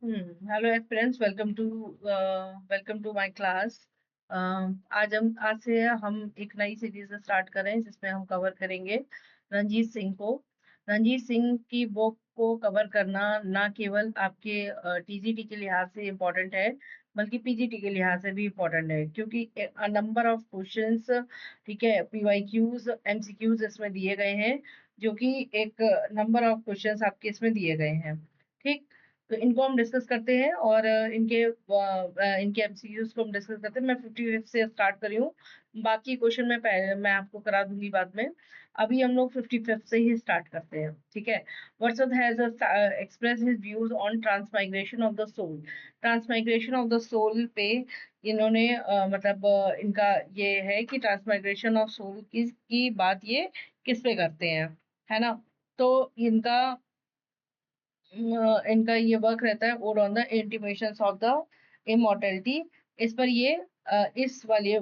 Hello aspirants, welcome to my class. आज से हम एक नई सीरीज स्टार्ट कर रहे हैं जिसमें हम कवर करेंगे रंजीत सिंह को। रंजीत सिंह की बुक को कवर करना ना केवल आपके टीजीटी के लिहाज से इम्पोर्टेंट है, बल्कि पीजीटी के लिहाज से भी इम्पोर्टेंट है, क्योंकि नंबर ऑफ क्वेश्चंस, ठीक है, पीवाईक्यूज एमसीक्यूज इसमें दिए गए हैं, जो कि एक नंबर ऑफ क्वेश्चंस आपके इसमें दिए गए हैं। ठीक, तो इनको हम डिस्कस करते हैं और इनके एमसीक्यूज को हम डिस्कस करते हैं। मैं 55 से स्टार्ट करी हूँ, बाकी क्वेश्चन मैं आपको करा दूंगी बाद में। अभी हम लोग 55 से ही स्टार्ट करते हैं, ठीक है। Wordsworth has express his views on transmigration of the soul. Transmigration of the soul पे इन्होंने इनका ये है कि ट्रांसमाइग्रेशन ऑफ सोल की बात ये किस पे करते हैं, है ना। तो इनका इनका ये वर्क रहता है odd on the intimations of the immortality. इस पर ये इस वाले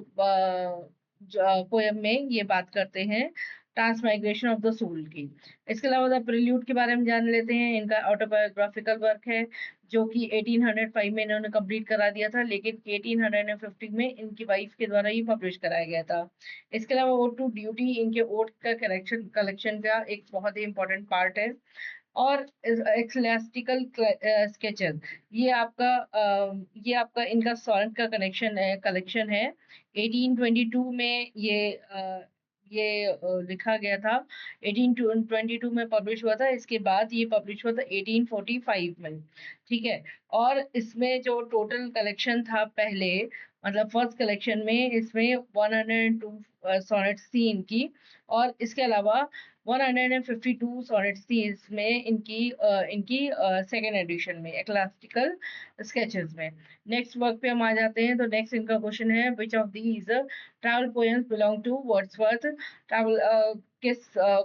पोयम में ये बात करते हैं ट्रांसमाइग्रेशन ऑफ द सोल की। इसके अलावा द प्रिल्यूड के बारे में जान लेते हैं। इनका ऑटोबायोग्राफिकल वर्क है, जो कि 1805 में इन्होंने कंप्लीट करा दिया था, लेकिन 1850 में इनकी वाइफ के द्वारा ही पब्लिश कराया गया था। इसके अलावा ओड टू ड्यूटी इनके ओड का कलेक्शन का एक बहुत ही इंपॉर्टेंट पार्ट है। और एक्सलेस्टिकल स्केचेस, ये आपका इनका सॉनेट का कलेक्शन है। 1822 में ये लिखा गया था। 1822 में पब्लिश हुआ था। इसके बाद ये पब्लिश हुआ था 1845 में, ठीक है। और इसमें जो टोटल कलेक्शन था पहले, मतलब फर्स्ट कलेक्शन में, इसमें 102 सॉनेट्स थी इनकी। और इसके अलावा 152 सॉनेट्स थी इसमें इनकी सेकेंड एडिशन में, एक्लास्टिकल स्केचेस में। नेक्स्ट वर्क पे हम आ जाते हैं। तो नेक्स्ट इनका क्वेश्चन है, which of these travel poems belong to Wordsworth. Travel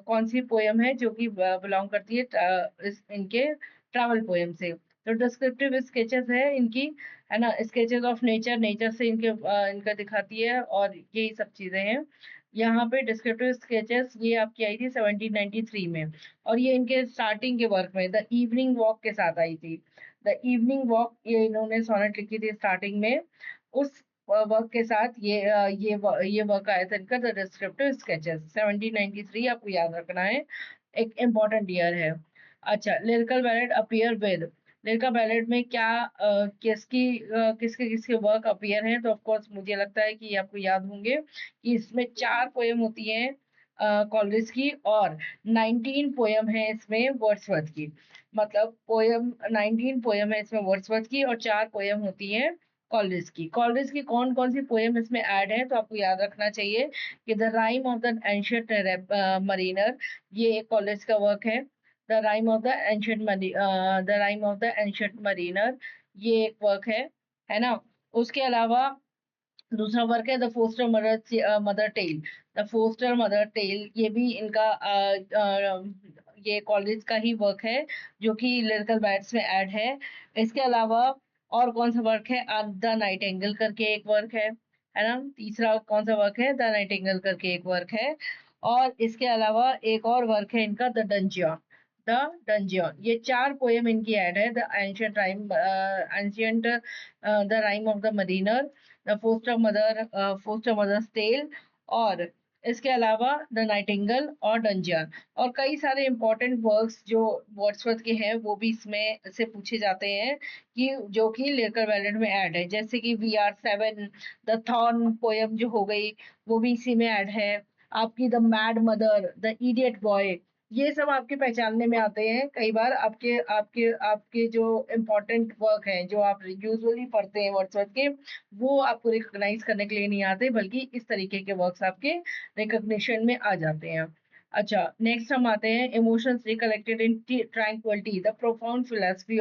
कौन सी पोएम है जो कि बिलोंग करती है इनके ट्रैवल पोएम से। तो डिस्क्रिप्टिव स्केचेस है इनकी, है ना। स्केचेस ऑफ नेचर, नेचर से इनका दिखाती है, और यही सब चीजें हैं। यहाँ पे डिस्क्रिप्टिव स्केचेस ये आपकी आई थी 1793 में, और ये इनके स्टार्टिंग के वर्क में द इवनिंग वॉक के साथ आई थी। द इवनिंग वॉक ये इन्होंने सोनेट लिखी थी स्टार्टिंग में। उस वर्क के साथ ये वर्क आया था इनका, द डिस्क्रिप्टिव स्केचेस। 1793 आपको याद रखना है, एक इम्पॉर्टेंट ईयर है। अच्छा, lyrical ballot appear with. Lyrical ballot में क्या किसके किसके वर्क अपीयर हैं, तो ऑफ कोर्स मुझे लगता है कि आपको याद होंगे कि इसमें 4 पोएम होती हैं कॉलरिज की, और 19 पोएम है इसमें वर्ड्सवर्थ की। मतलब पोएम 19 पोएम है इसमें वर्ड्सवर्थ की, और 4 पोएम होती हैं कॉलरिज की। कॉलरिज की कौन कौन सी पोएम इसमें ऐड है, तो आपको याद रखना चाहिए कि the rime of the ancient Mariner, ये एक कॉलरिज का वर्क है। The rime of the ancient Mariner, ये एक वर्क है ना। उसके अलावा दूसरा वर्क है the foster mother tale. The foster mother tale ये भी इनका ये कॉलेज का ही वर्क है, जो कि लिरिकल बैट्स में ऐड है। इसके अलावा और कौन सा वर्क है, द नाइटिंगेल करके एक वर्क है ना। तीसरा कौन सा वर्क है, द नाइटिंगेल करके एक वर्क है। और इसके अलावा एक और वर्क है इनका, द डंजियन। ये 4 पोएम इनकी ऐड है। The ancient the rime of the mariner, the foster mother's tale, और इसके अलावा द नाइटिंगेल और डंजियन। और कई सारे इंपॉर्टेंट वर्क्स जो वर्ड्सवर्थ के हैं वो भी इसमें से पूछे जाते हैं, कि जो कि लिरिकल बैलेट में ऐड है, जैसे कि we are seven, the thorn poem जो हो गई, वो भी इसी में ऐड है। आपकी the mad mother, the idiot boy, ये सब आपके पहचानने में आते हैं। कई बार आपके आपके आपके जो इम्पोर्टेंट वर्क हैं, जो आप यूजुअली पढ़ते हैं वर्ड्सवर्थ के, वो आपको रिकॉग्नाइज करने के लिए नहीं आते, बल्कि इस तरीके के वर्क्स आपके रिकॉग्निशन में आ जाते हैं। अच्छा, नेक्स्ट हम आते हैं, emotions recollected in tranquillity, the profound philosophy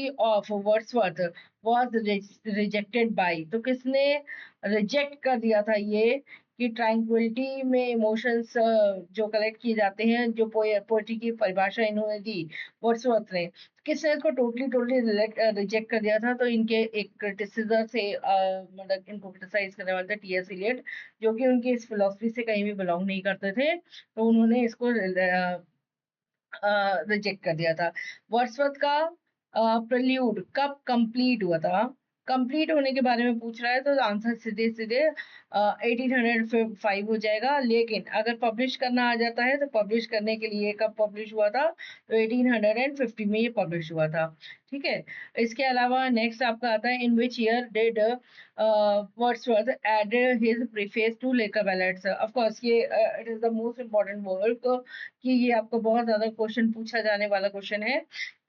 of Wordsworth was rejected by. तो किसने रिजेक्ट कर दिया था ये, कि ट्रैंक्विलिटी में इमोशंस जो कलेक्ट किए जाते हैं, जो पोएट्री की परिभाषा इन्होंने दी वर्ड्सवर्थ ने, किसने इसको टोटली टोटली रिजेक्ट कर दिया था। तो इनके एक क्रिटिसिजर से मतलब इनको क्रिटिसाइज करने वाले थे टीएस इलियट, जो कि उनकी इस फिलोसफी से कहीं भी बिलोंग नहीं करते थे, तो उन्होंने इसको रिजेक्ट कर दिया था। वर्ड्सवर्थ का प्रेल्यूड कब कंप्लीट हुआ था? कंप्लीट होने के बारे में पूछ रहा है तो आंसर सीधे सीधे 1805 हो जाएगा। लेकिन अगर पब्लिश करना आ जाता है तो पब्लिश करने के लिए कब पब्लिश हुआ था? तो 1850 में ये पब्लिश हुआ था। ठीक है। इसके अलावा नेक्स्ट आपका आता है, in which year did Wordsworth add his preface to lyrical ballads. Of course ये it is the most important work, कि ये आपको बहुत ज्यादा क्वेश्चन पूछा जाने वाला क्वेश्चन है।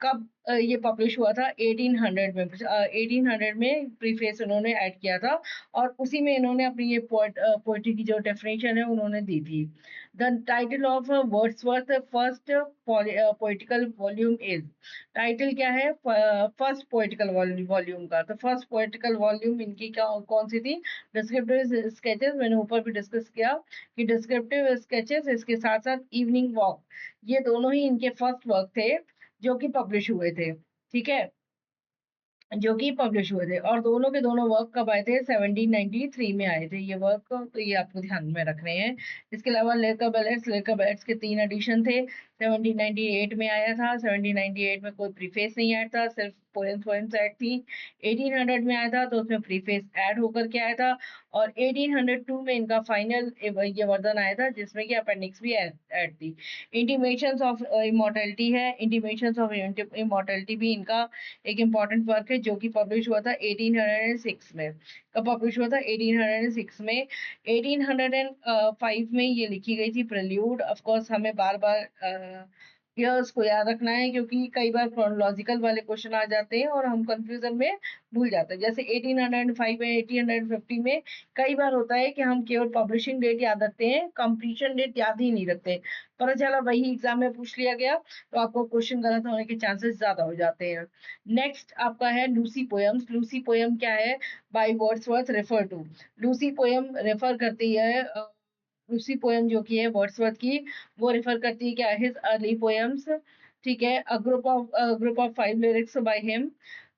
कब ये पब्लिश हुआ था? 1800 में। 1800 में प्रीफेस उन्होंने ऐड किया था, और उसी में इन्होंने अपनी ये पोएट्री की जो डेफिनेशन है उन्होंने दी थी। The title of Wordsworth first poetical volume is, title क्या है फर्स्ट पोएटिकल वॉल्यूम का? तो फर्स्ट पोएटिकल वॉल्यूम इनकी क्या कौन सी थी? Descriptive sketches. मैंने ऊपर भी डिस्कस किया कि डिस्क्रिप्टिव स्केचेस, इसके साथ साथ इवनिंग वॉक, ये दोनों ही इनके फर्स्ट वर्क थे जो कि पब्लिश हुए थे। ठीक है, जो कि पब्लिश हुए थे। और दोनों के दोनों वर्क कब आए थे? 1793 में आए थे ये वर्क, तो ये आपको ध्यान में रखने हैं। इसके अलावा लेकर बैलेट्स के 3 एडिशन थे। 1798 में आया था। 1798 में कोई प्रीफेस नहीं आया था, सिर्फ पोएम्स ऐड थी। 1800 में आया था तो उसमें प्रीफेस ऐड होकर के आया था। और 1802 में इनका फाइनल ये वर्जन आया था, जिसमें कि अपेंडिक्स भी ऐड थी। इंटीमेशंस ऑफ इमॉर्टैलिटी है, इंटीमेशंस ऑफ इमॉर्टैलिटी भी इनका एक इम्पॉर्टेंट वर्क है, जो कि पब्लिश हुआ था 1806 में। कब पब्लिश हुआ था? 1806 में। 1805 में ये लिखी गई थी प्रेल्यूड। ऑफ कोर्स हमें बार बार ईयर्स को याद रखना है, क्योंकि कई बार क्रोनोलॉजिकल वाले क्वेश्चन आ जाते हैं और हम कंफ्यूजन में भूल जाते हैं। जैसे 1805 में, 1850 में कई बार होता है कि हम केवल पब्लिशिंग डेट याद रखते हैं, कंप्लीशन डेट याद ही नहीं रखते। पता चला वही एग्जाम में पूछ लिया गया, तो आपको क्वेश्चन गलत होने के चांसेस ज्यादा हो जाते हैं। नेक्स्ट आपका है लूसी पोयम्स। लूसी पोयम क्या है? By Wordsworth refer to. Lucy poem refer करती है लूसी पोयम जो की है वर्ड्सवर्थ की, वो रेफर करती है क्या? His early poems. ठीक है, a group of 5 lyrics by him,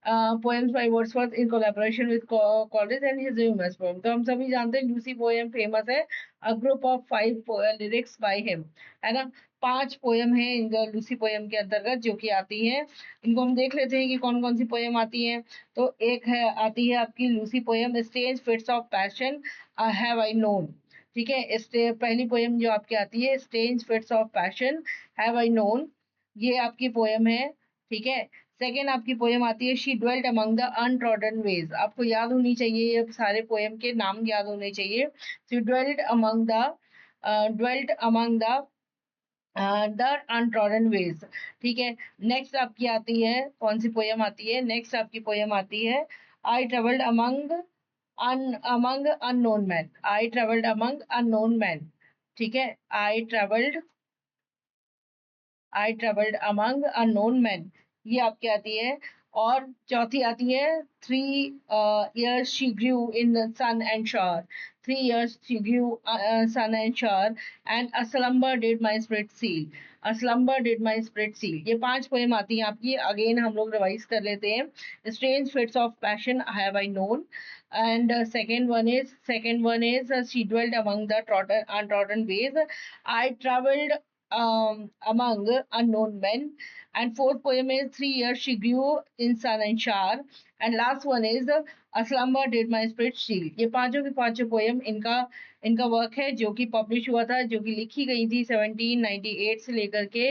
poems by Wordsworth in collaboration with Coleridge and his humours poem. तो हम सभी जानते हैं लूसी पोयम फेमस है, a group of 5 lyrics by him, है ना। 5 पोयम है इन लूसी पोयम के अंतर्गत जो कि आती हैं। इनको हम देख लेते हैं कि कौन कौन सी पोयम आती हैं। तो एक है, आती है आपकी Lucy poem stage fits of passion have I known. ठीक है, इस पहली पोयम जो आपकी आती है stage fits of passion have I known, ये आपकी पोयम है। ठीक है। सेकेंड आपकी पोयम आती है she dwelt among the untrodden ways. आपको याद होनी चाहिए, ये सारे पोयम के नाम याद होने चाहिए। She dwelt among the untrodden ways. ठीक है। नेक्स्ट आपकी आती है, कौन सी पोयम आती है? नेक्स्ट आपकी पोयम आती है I travelled among unknown man. I travelled among unknown man. ठीक है, I travelled among unknown man, ये आपकी आती है। और चौथी आती है 3 years she grew in the sun and shower। 3 years she grew sun and shower and a slumber did my spirit seal। a slumber did my spirit seal, ये 5 poem आती हैं आपकी। अगेन हम लोग रिवाइज कर लेते हैं। strange fits of passion have I known, and second one is she dwelt among the untrodden ways, I traveled among unknown men, and fourth poem is 3 years she grew in sun and shower, and last one is a slumber did my spirit steal। ये पांचों की पांचों poem इनका इनका work है, जो कि publish हुआ था, जो कि लिखी गई थी 1798 से लेकर के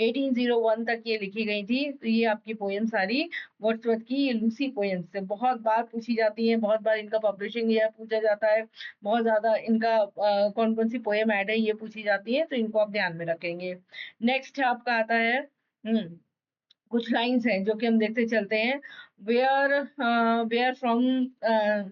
1801 तक ये लिखी गई थी। तो ये आपकी पोयम सारी वर्ड्सवर्थ की ये लूसी पोयम से बहुत बार पूछी जाती है, बहुत बार इनका पब्लिशिंग ईयर पूछा जाता है, बहुत ज्यादा इनका कौन कौन सी पोयम ऐड है ये पूछी जाती है, तो इनको आप ध्यान में रखेंगे। नेक्स्ट आपका आता है कुछ लाइंस हैं जो कि हम देखते चलते हैं। Where where from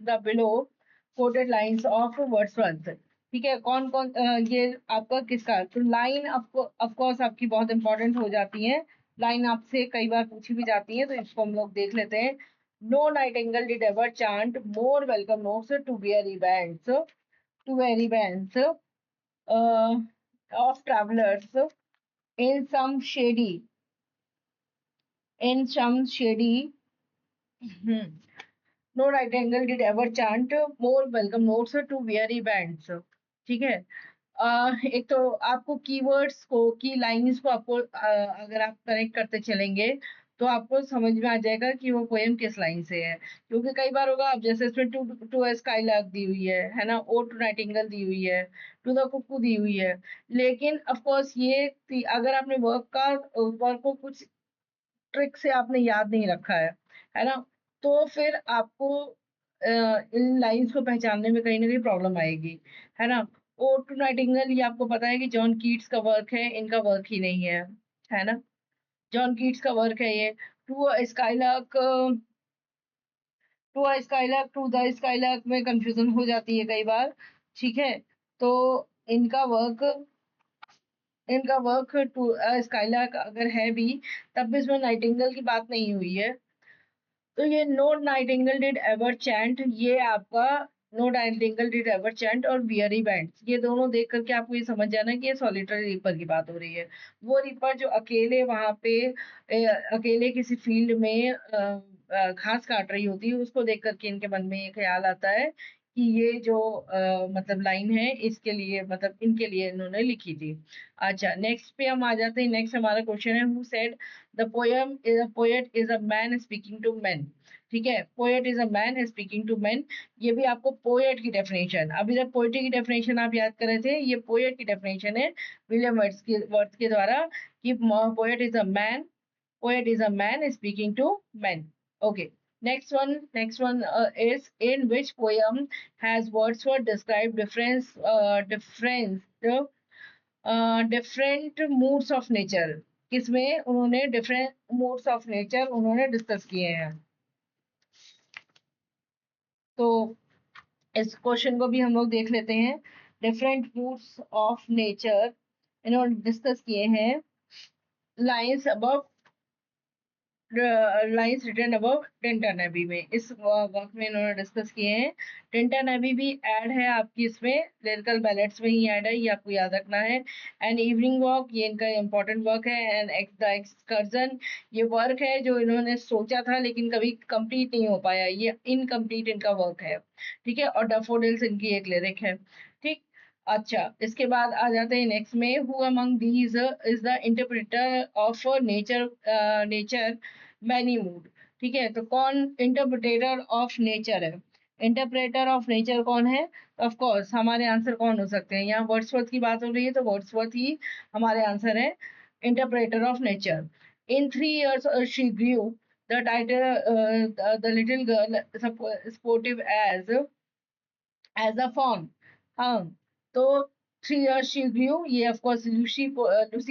the below quoted lines of Wordsworth. ठीक है, कौन कौन ये आपका किसका? तो लाइन आपको ऑफ कोर्स आपकी बहुत इंपॉर्टेंट हो जाती है। लाइन आपसे कई बार पूछी भी जाती है, तो इसको हम लोग देख लेते हैं। No nightingale did ever chant more welcome notes to weary bands, to weary bands of travelers in some shady in some shady no right angle did ever chant more welcome notes to weary bands। ठीक है। एक तो आपको keywords को की lines को आपको अगर आप कनेक्ट करते चलेंगे तो आपको समझ में आ जाएगा कि वो पोएम किस लाइन से है। क्योंकि कई बार होगा, अब जैसे इसमें टू टू अ स्काईलार्क दी हुई है ना? ओड टू नाइटिंगेल दी हुई है, टू द कुकू दी हुई है। लेकिन ऑफ कोर्स ये अगर आपने वर्क को कुछ ट्रिक से आपने याद नहीं रखा है ना? तो फिर आपको इन लाइन्स को पहचानने में कहीं न कहीं प्रॉब्लम आएगी, है ना? ओड टू नाइटिंगेल ये आपको पता है कि जॉन कीट्स का वर्क है, इनका वर्क ही नहीं है ना? जॉन कीट्स का वर्क है ये। To a skylark to the skylark में कन्फ्यूज़न हो जाती है कई बार, ठीक है? तो इनका वर्क इनका वर्क टू स्काईलार्क अगर है भी, तब भी इसमें नाइटिंगेल की बात नहीं हुई है। तो ये no nightingale did ever chant, ये आपका no nightingale did ever chant और वियरी बैंड्स, ये दोनों देख करके आपको ये समझ जाना है कि ये सॉलिटरी रीपर की बात हो रही है। वो रीपर जो अकेले वहां पे अकेले किसी फील्ड में घास काट रही होती है, उसको देख करके इनके मन में ये ख्याल आता है कि ये जो मतलब लाइन है इसके लिए, मतलब इनके लिए इन्होंने लिखी थी। अच्छा, नेक्स्ट पे हम आ जाते हैं। नेक्स्ट हमारा क्वेश्चन है, who said the poem is a poet is a man speaking to man. ठीक है, poet is a man speaking to man. ये भी आपको पोएट की डेफिनेशन, अभी तक पोएट्री की डेफिनेशन आप याद कर रहे थे, ये पोएट की डेफिनेशन है विलियम वर्ड्स के द्वारा कि poet is a man, poet is a man speaking to men. Okay. Next one is, in which poem has Wordsworth described different moods of nature? किसमें उन्होंने different moods of nature उन्होंने discuss किए हैं? तो इस क्वेश्चन को भी हम लोग देख लेते हैं। डिफरेंट मूड्स ऑफ नेचर इन्होंने डिस्कस किए हैं lines above lines written above Tintern Abbey में, इस वर्क में इन्होंने डिस्कस किए हैं। टिंटन एबी भी ऐड है आपकी इसमें, लिरिकल बैलेट्स में ही ऐड है, ये आपको याद रखना है। एंड इवनिंग वॉक, ये इनका इंपॉर्टेंट वर्क है। एंड द एक्सकर्जन, ये वर्क है जो इन्होंने सोचा था लेकिन कभी कंप्लीट नहीं हो पाया, ये इनकम्प्लीट इनका वर्क है, ठीक है। और डैफोडिल्स इनकी एक लिरिक है, ठीक। अच्छा, इसके बाद आ जाते हैं नेक्स्ट में, who among these is the interpreter of nature many mood. ठीक है, तो कौन इंटरप्रेटर ऑफ नेचर है? इंटरप्रेटर ऑफ नेचर कौन है? ऑफ कोर्स हमारे आंसर कौन हो सकते हैं? यहाँ वर्ड्सवर्थ की बात हो रही है तो वर्ड्सवर्थ ही हमारे आंसर है, interpreter of nature. In 3 years she grew the title the little girl sportive as a fawn. हाँ, तो 3 years शी ग्रू, ये ऑफ कोर्स लूसी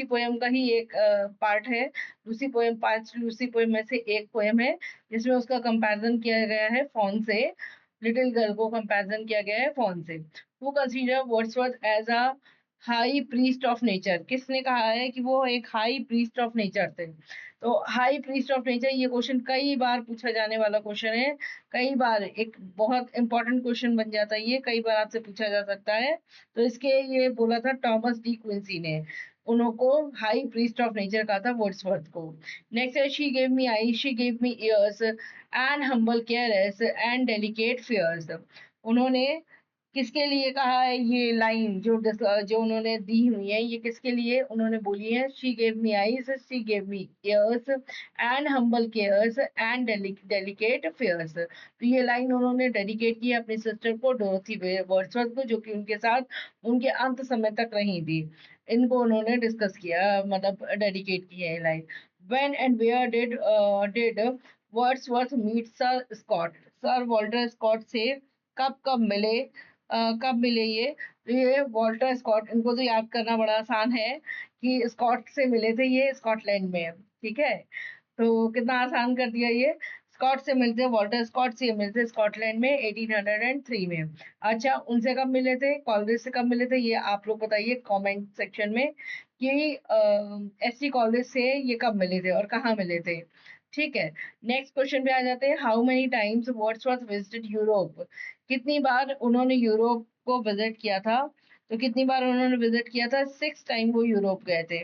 पोएम का ही एक पार्ट है। लूसी पोएम 5 लूसी पोएम में से एक पोएम है जिसमें उसका कंपैरिजन किया गया है फॉन से, लिटिल गर्ल को कंपैरिजन किया गया है फॉन से। Who consider Wordsworth as a high priest of nature, किसने कहा है कि वो एक हाई प्रीस्ट ऑफ नेचर थे? तो हाई प्रीस्ट ऑफ नेचर, ये क्वेश्चन कई बार पूछा जाने वाला क्वेश्चन है, कई बार एक बहुत इंपॉर्टेंट क्वेश्चन बन जाता है, ये कई बार आपसे पूछा जा सकता है। तो इसके ये बोला था टॉमस डी क्विंसी ने, उनको हाई प्रीस्ट ऑफ नेचर कहा था वर्ड्सवर्थ को। नेक्स्ट है, she gave me eye, she gave me ears and humble cares and delicate fears. उन्होंने किसके लिए कहा है ये लाइन, जो उन्होंने दी हुई है, ये किसके लिए उन्होंने बोली है? She gave me eyes, she gave me ears and humble cares and delicate fears. तो ये लाइन उन्होंने डेडिकेट की अपनी सिस्टर को, डोरथी वर्ड्सवर्थ को, जो कि उनके साथ उनके अंत समय तक रही थी। इनको उन्होंने डिस्कस किया, मतलब डेडिकेट की है line. When and where did Wordsworth meet sir Scott, sir Walter Scott से कब कब मिले? कब मिले ये? तो ये वॉल्टर स्कॉट, इनको तो याद करना बड़ा आसान है कि स्कॉट से मिले थे, ये स्कॉटलैंड में, ठीक है। तो कितना आसान कर दिया ये, स्कॉट से मिलते, वॉल्टर स्कॉट से मिलते स्कॉटलैंड में 1803 में। अच्छा, उनसे कब मिले थे? कॉलरिज से कब मिले थे? ये आप लोग बताइए कमेंट सेक्शन में कि एससी कॉलेज से ये कब मिले थे और कहाँ मिले थे, ठीक है। नेक्स्ट क्वेश्चन पे आ जाते हैं, how many times Wordsworth visited Europe? कितनी बार उन्होंने यूरोप को विजिट किया था? तो कितनी बार उन्होंने विजिट किया था? 6 टाइम वो यूरोप गए थे,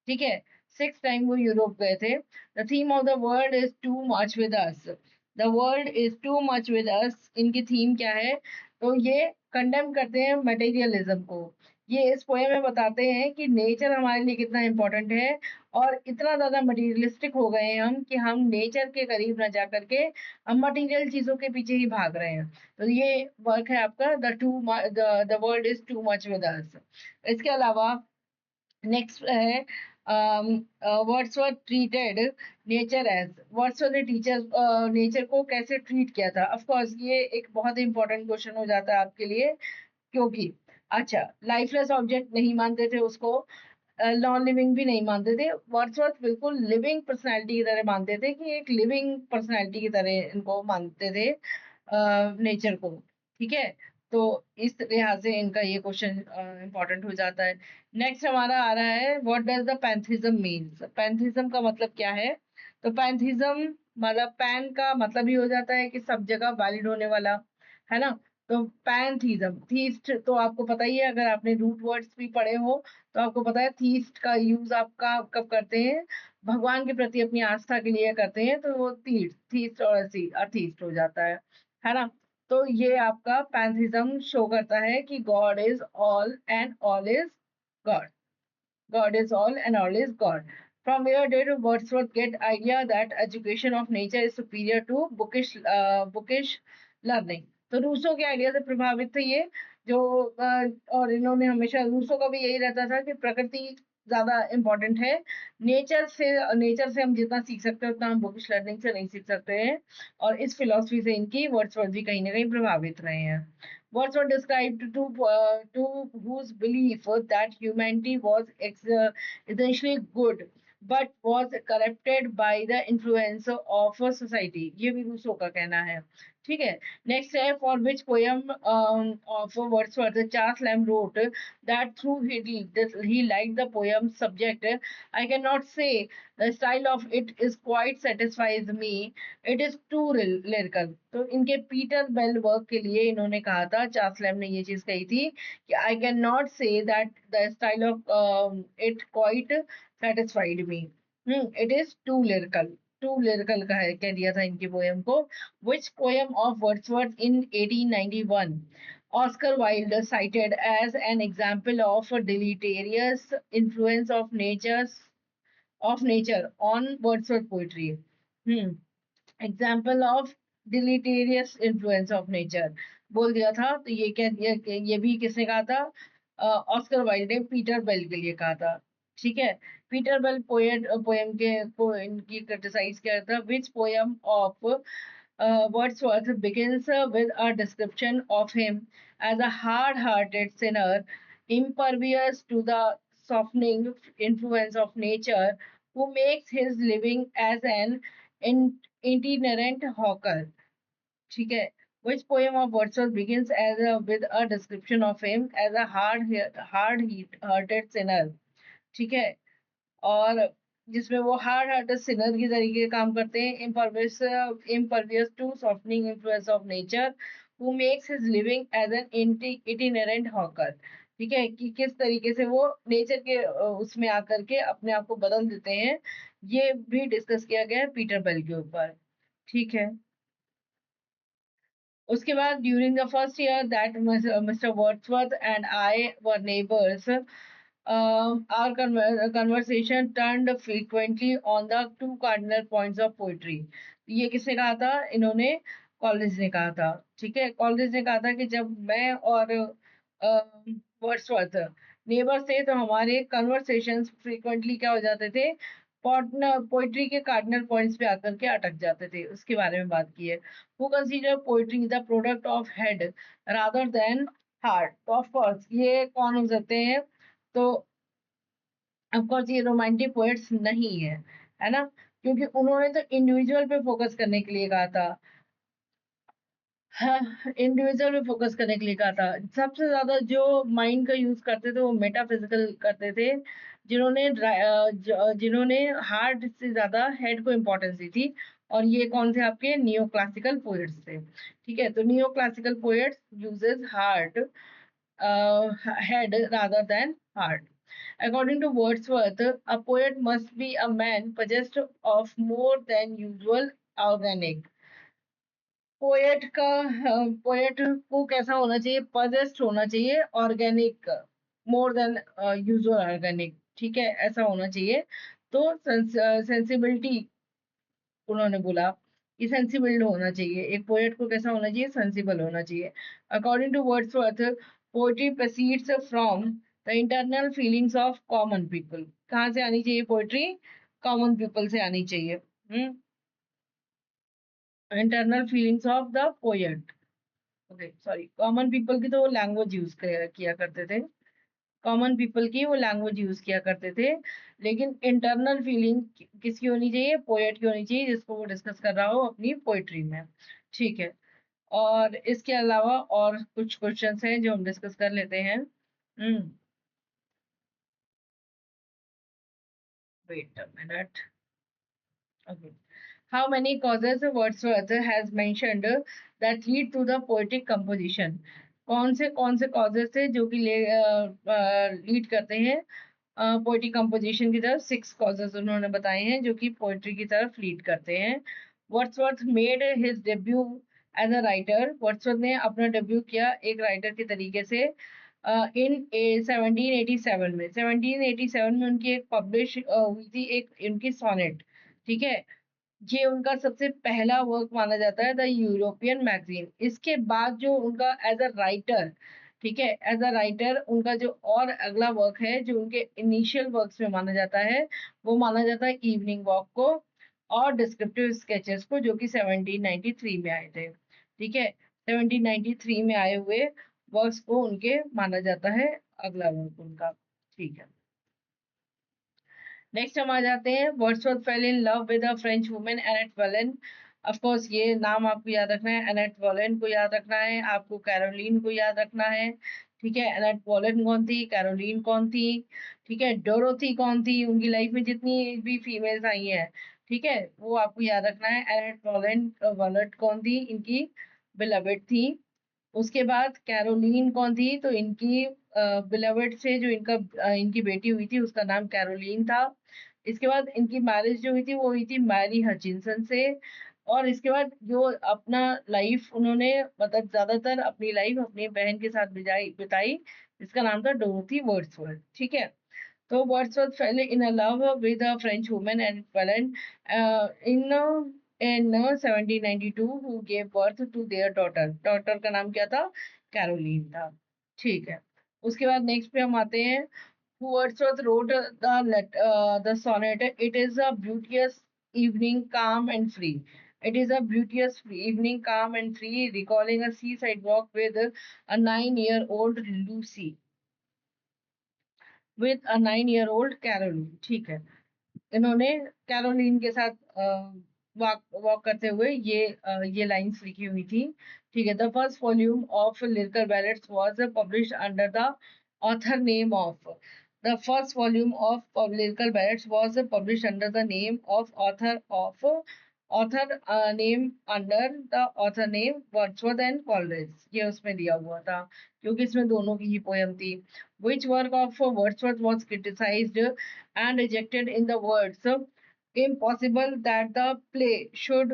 ठीक है। 6 टाइम वो यूरोप गए थे। The theme of the world is to much with us, the world is to much with अस, इनकी थीम क्या है? तो ये कंडेम करते हैं मटेरियलिज्म को, ये इस पोएम में बताते हैं कि नेचर हमारे लिए कितना इम्पोर्टेंट है और इतना ज़्यादा मटेरियलिस्टिक हो गए हैं हम कि हम नेचर के करीब ना जा करके हम मटेरियल चीज़ों के पीछे ही भाग रहे हैं। तो ये वर्क है आपका the world is too much with us. इसके अलावा नेक्स्ट है Wordsworth treated nature as. Wordsworth ने नेचर को कैसे ट्रीट किया था। ऑफ कोर्स ये एक बहुत ही इंपॉर्टेंट क्वेश्चन हो जाता है आपके लिए, क्योंकि अच्छा, लाइफलेस ऑब्जेक्ट नहीं मानते थे उसको, नॉन लिविंग भी नहीं मानते थे। वर्ड्सवर्थ बिल्कुल लिविंग पर्सनैलिटी की तरह मानते थे, कि एक लिविंग पर्सनैलिटी की तरह इनको मानते थे नेचर को। ठीक है, तो इस लिहाज से इनका ये क्वेश्चन इंपॉर्टेंट हो जाता है। नेक्स्ट हमारा आ रहा है, what does the pantheism means. Pantheism का मतलब क्या है। तो पैंथिज्म मतलब पैन का मतलब ही हो जाता है कि सब जगह वैलिड होने वाला, है ना। तो पैंथीज्म, थीस्ट तो आपको पता ही है, अगर आपने रूट वर्ड्स भी पढ़े हो तो आपको पता है थीस्ट का यूज आपका कब करते हैं, भगवान के प्रति अपनी आस्था के लिए करते हैं, तो वो थीस्ट और अथीस्ट हो जाता है ना। तो ये आपका पैंथिज्म शो करता है कि God is all and all is God. God is all and all is God. From where did Wordsworth get idea that education of nature is superior to bookish learning? तो Rousseau के idea से प्रभावित थे ये, जो और इन्होंने हमेशा, रूसो का भी यही रहता था कि प्रकृति ज्यादा इम्पोर्टेंट है। नेचर से हम जितना सीख सकते हैं उतना हम बुकिश लर्निंग से नहीं सीख सकते हैं। और इस फिलॉसफी से इनकी वर्ड्सवर्थ भी कहीं ना कहीं प्रभावित रहे हैं। Wordsworth described to whose belief that humanity was essentially good but was corrupted by the influence of society। ये भी रूसो का कहना है। ठीक है, नेक्स्ट है, for which poem of Wordsworth Charles Lamb wrote that through he liked the poem subject, I cannot say the style of it is quite satisfies me, it is too lyrical. तो इनके Peter bell work के लिए इन्होंने कहा था, Charles lamb ने ये चीज कही थी कि I can not say that the style of it quite satisfied me. It is too lyrical का है, कह दिया था इनकी पोएम को। Which poem of Wordsworth in 1891 Oscar Wilde cited as an example of a deleterious influence of nature on Wordsworth poetry? Hmm. Example of deleterious influence of nature बोल दिया था। तो ये क्या, ये भी किसने कहा था, ऑस्कर वाइल्ड ने पीटर बेल के लिए कहा था। ठीक है, पीटर बेल पोएम के को इनकी क्रिटिसाइज किया था। विच poem of Wordsworth begins with a description of him as a hard-hearted sinner, impervious to the softening influence of nature, who makes his living as an itinerant hawker। ठीक है, which poem of Wordsworth begins with a description of him as a hard-hearted sinner। ठीक है, और जिसमें वो hard hearted Sinner की तरीके काम करते हैं, impervious to softening influence of nature, who makes his living as an itinerant hawker. ठीक है, कि किस तरीके से वो नेचर के उसमें आकर के अपने आप को बदल देते हैं, ये भी डिस्कस किया गया है पीटर बेल के ऊपर। ठीक है, उसके बाद during the first year that mister Wordsworth and I were neighbours, our conversation turned frequently on the two cardinal points of poetry। ये किसने कहा था, इन्होंने कॉलेज ने कहा था। ठीक है, कॉलेज ने कहा था कि जब मैं और वर्ड्सवर्थ नेबर थे तो हमारे कन्वर्सेशंस फ्रीक्वेंटली क्या हो जाते थे, पोइट्री के कार्डिनल पॉइंट्स पे आकर के अटक जाते थे, उसके बारे में बात की है। Who consider poetry the product of head rather than heart. तो ऑफ कोर्स ये कौन हो सकते हैं, तो ऑफकोर्स ये रोमांटिक पोएट्स नहीं है ना, क्योंकि उन्होंने तो इंडिविजुअल पे फोकस करने के लिए कहा था। हाँ, इंडिविजुअल पे फोकस करने के लिए कहा था। सबसे ज्यादा जो माइंड का यूज करते थे वो मेटाफिजिकल करते थे, जिन्होंने हार्ट से ज्यादा हेड को इम्पोर्टेंस दी थी। और ये कौन थे, आपके नियो क्लासिकल पोएट्स थे। ठीक है, तो neo classical poets uses heart head rather than heart। According to Wordsworth, a poet must be a man possessed of more than usual organic। Poet को कैसा होना चाहिए, possessed होना चाहिए organic more than usual organic, ठीक है, ऐसा होना चाहिए। तो सेंसिबिलिटी उन्होंने बोला कि सेंसिबल होना चाहिए, एक पोएट को कैसा होना चाहिए, सेंसिबल होना चाहिए। According to Wordsworth, poetry proceeds from the internal feelings of common people. कहाँ से आनी चाहिए पोएट्री? कॉमन पीपल से आनी चाहिए। Internal feelings of the poet. Okay sorry, common people की तो वो लैंग्वेज यूज किया करते थे, कॉमन पीपल की वो लैंग्वेज यूज किया करते थे। लेकिन इंटरनल फीलिंग किसकी होनी चाहिए? पोएट की होनी चाहिए, जिसको वो डिस्कस कर रहा हो अपनी पोएट्री में। ठीक है, और इसके अलावा और कुछ क्वेश्चंस हैं जो हम डिस्कस कर लेते हैं। Wait a minute. Okay, how many causes Wordsworth has mentioned that lead to the poetic composition? कौन से causes थे जो कि लीड करते हैं पोएटिक कंपोजिशन की तरफ? 6 कॉजेज उन्होंने बताए हैं जो कि पोएट्री की तरफ लीड करते हैं। Wordsworth made his debut as a writer. Wordsworth ने अपना डेब्यू किया एक राइटर के तरीके से इन 1787 में। 1787 में उनकी एक पब्लिश हुई थी एक उनकी सोनेट, ठीक है, ये उनका सबसे पहला वर्क माना जाता है, द यूरोपियन मैगजीन। इसके बाद जो उनका एज अ राइटर, ठीक है, एज अ राइटर उनका जो और अगला वर्क है जो उनके इनिशियल वर्क्स में माना जाता है, वो माना जाता है इवनिंग वॉक को और डिस्क्रिप्टिव स्केचेस को, जो कि 1793 में आए थे। ठीक है, 1793 में आए हुए वर्क्स को उनके माना जाता है अगला वर्क उनका। ठीक है, नेक्स्ट हम आ जाते हैं, Wordsworth fail in love with a French woman Annette बोलेन। ऑफ कोर्स ये नाम आपको याद रखना है, एनेट बोलेन को याद रखना है, आपको कैरोलीन को याद रखना है। ठीक है, एनेट बोलेन कौन थी, कैरोलीन कौन थी, ठीक है, डोरोथी कौन थी, उनकी लाइफ में जितनी भी फीमेल्स आई हैं, ठीक है, वो आपको याद रखना है। एनेट बोलेन वॉलेट कौन थी, इनकी बिलवेड थी। उसके बाद कैरोलीन कौन थी, तो इनकी बिलवेड से जो इनकी बेटी हुई थी उसका नाम कैरोलीन था। इसके बाद इनकी मैरिज जो हुई थी वो हुई थी मैरी हचिंसन से। और इसके बाद जो अपना लाइफ उन्होंने मतलब ज्यादातर अपनी लाइफ अपनी बहन के साथ बिताई बिताई, जिसका नाम था डोरोथी वर्ड्सवर्थ। ठीक है, तो Wordsworth fell in a love with a French woman and Fallon in 1792 who gave birth to their daughter. Daughter का नाम क्या था? कैरोलीन था। ठीक है, उसके बाद नेक्स्ट पे हम आते हैं। Wordsworth wrote the sonnet. It is a beauteous evening, calm and free. It is a beauteous evening, calm and free, recalling a seaside walk with a 9-year-old Lucy. With a 9-year-old Caroline. ठीक है, इन्होंने Caroline के साथ walk walk करते हुए ये lines लिखी हुई थी। ठीक है, the first volume of lyrical ballads was published under the author name of the first volume of lyrical ballads was published under the name of author name under the author name Wordsworth and Coleridge. ये उसमें दिया हुआ था क्योंकि इसमें दोनों की ही poem थी। Which work of Wordsworth was criticized and rejected in the words impossible that the play should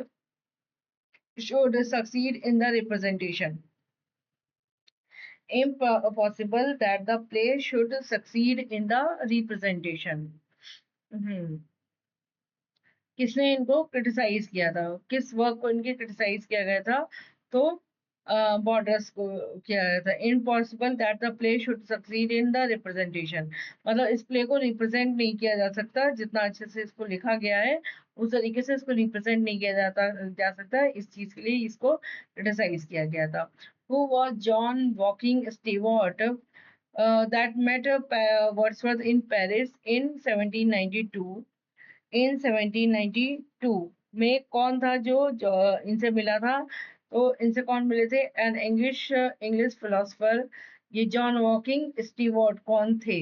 succeed in the representation? Impossible that the play should succeed in the representation. हम्म, किसने इनको क्रिटिसाइज किया था, किस work को इनके criticise किया गया था? तो बॉर्डर्स को किया गया था। Impossible that the play should succeed in the representation, मतलब इस प्ले को रिप्रेजेंट नहीं किया जा सकता, जितना अच्छे से इसको लिखा गया है उस तरीके से इसको रिप्रेजेंट नहीं किया जा सकता, इस चीज के लिए इसको क्रिटिसाइज किया गया था। Who was John Walking Stewart that met Wordsworth in Paris in 1792? In 1792 में कौन था जो इनसे मिला था? तो इनसे कौन मिले थे? An English philosopher. ये जॉन वॉकिंग स्टीवर्ट कौन थे?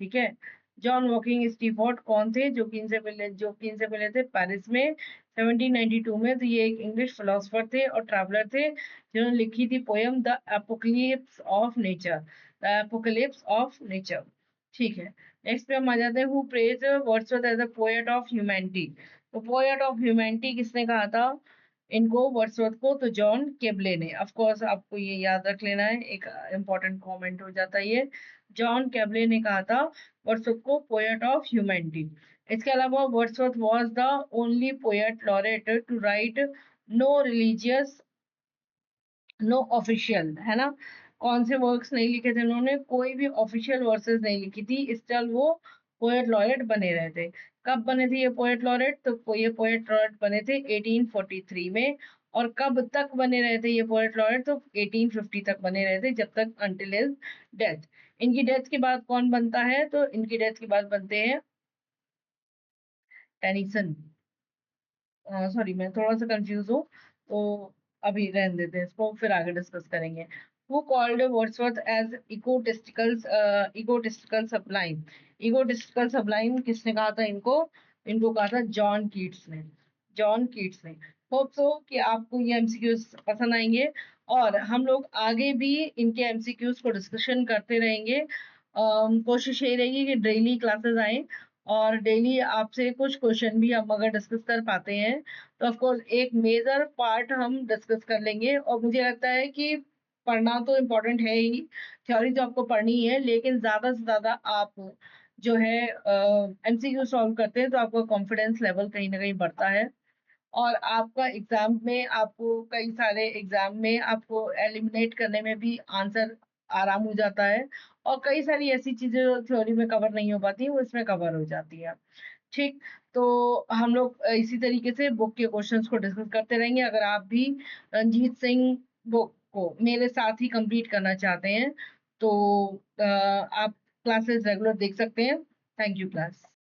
ठीक है, जॉन वॉकिंग स्टीवर्ट कौन थे जो कि इनसे मिले थे पेरिस में 1792 में? तो ये एक इंग्लिश फिलोसफर थे और ट्रैवलर थे जिन्होंने लिखी थी poem the apocalypse of nature. The apocalypse of nature. ठीक है, नेक्स्ट पे हम आ जाते हैं, who praise Wordsworth as a poet of humanity. तो पोएट ऑफ ह्यूमैनिटी किसने कहा था इनको, वर्ड्सवर्थ को? तो जॉन केबले ने। ऑफ कोर्स आपको ये याद रख लेना है, एक इंपॉर्टेंट कमेंट हो जाता है ये। जॉन कैबले ने कहा था वर्ड्सवर्थ को पोएट ऑफ ह्यूमैनिटी। इसके अलावा Wordsworth was the only poet laureate to write no religious no official, है ना। कौन से वर्क्स नहीं लिखे थे उन्होंने, कोई भी ऑफिशियल वर्सेस नहीं लिखी थी, स्टिल वो पोएट लॉरेट बने रहे थे। कब बने थे ये पोएट लॉरेट, तो ये पोएट लॉरेट बने थे 1843 में। और कब तक बने रहे थे ये पोएट लॉरेट, तो 1850 तक बने रहे थे, जब तक अंटिल हिज डेथ। इनकी डेथ के बाद कौन बनता है, तो इनकी डेथ के बाद बनते हैं टेनिसन। सॉरी, मैं थोड़ा सा कंफ्यूज हूँ, तो अभी रहने देते हैं इसको, फिर आगे डिस्कस करेंगे। Who called Wordsworth as egotistical sublime. Egotistical sublime किसने कहा था इनको, इनको कहा था जॉन कीट्स ने। जॉन कीट्स ने। होप सो कि आपको ये एमसीक्यूज पसंद आएंगे, और हम लोग आगे भी इनके एमसीक्यूज को डिस्कशन करते रहेंगे। कोशिश ये रहेगी कि डेली क्लासेस आए, और डेली आपसे कुछ क्वेश्चन भी हम अगर डिस्कस कर पाते हैं, तो ऑफ कोर्स एक मेजर पार्ट हम डिस्कस कर लेंगे। और मुझे लगता है कि पढ़ना तो इम्पोर्टेंट है ही, थ्योरी तो आपको पढ़नी है, लेकिन ज्यादा से ज्यादा आप जो है एमसीक्यू सॉल्व करते हैं, तो आपका कॉन्फिडेंस लेवल कहीं ना कहीं बढ़ता है। और आपका एग्जाम में, आपको कई सारे एग्जाम में आपको एलिमिनेट करने में भी आंसर आराम हो जाता है, और कई सारी ऐसी चीजें जो थ्योरी में कवर नहीं हो पाती वो इसमें कवर हो जाती है। ठीक। तो हम लोग इसी तरीके से बुक के क्वेश्चंस को डिस्कस करते रहेंगे। अगर आप भी रंजीत सिंह बुक को मेरे साथ ही कंप्लीट करना चाहते हैं, तो आप क्लासेस रेगुलर देख सकते हैं। Thank you class.